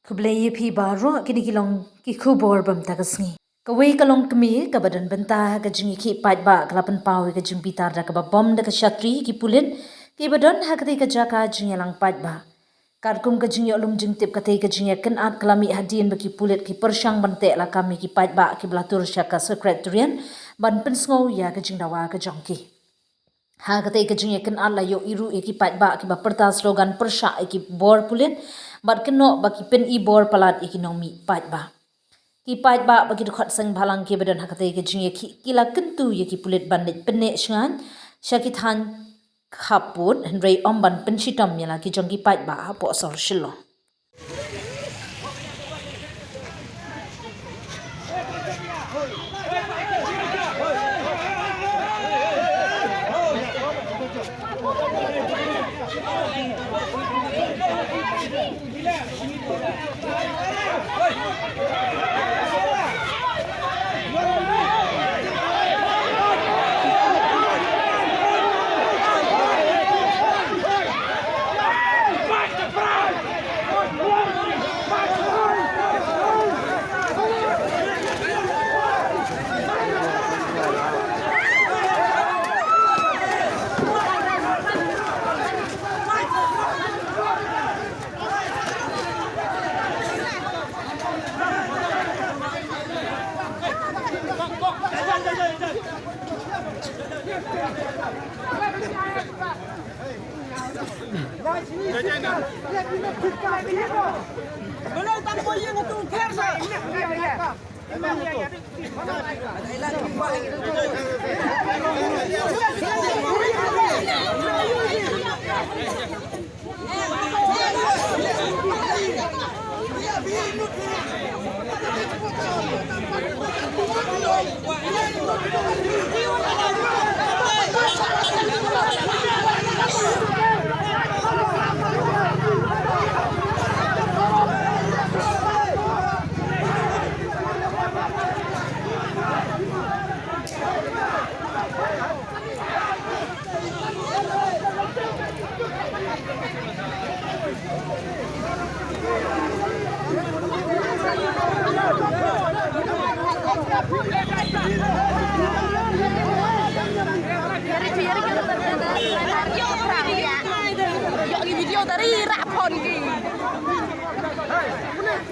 Kublai pi baro kini kilong ki kubor bam tagasngi. Kawai kalong kemi kabadan bentah ka jingi ki pait ba kalapan pau ka jing pitar da ka bom da ka shatri ki pulit ki badon hakati ka jaka jingi lang pait ba. Kadkum ka jingi olum jing tip katai ka jingi ken at kalami hadin ba ki pulit ki persyang bante la kami ki pait ba ki belatur syaka Secretariat ban pensngau ya ka jing dawa ka jongki. Ha katai ka jingi ken at la yo iru ki pait ba ki ba perta slogan persya ki bor pulit bat keno ba ki pen i bor palat ekonomi pait ba. Ki pait ba bagi dukhat sang balang ki badan hakatai ke jing ki kila kentu ye ki pulit bandit penne shangan syakithan khaput hendrei omban pensitam yala ki jong ki pait ba po sor shilo. Belum tak boleh itu kerja. Video dari rapon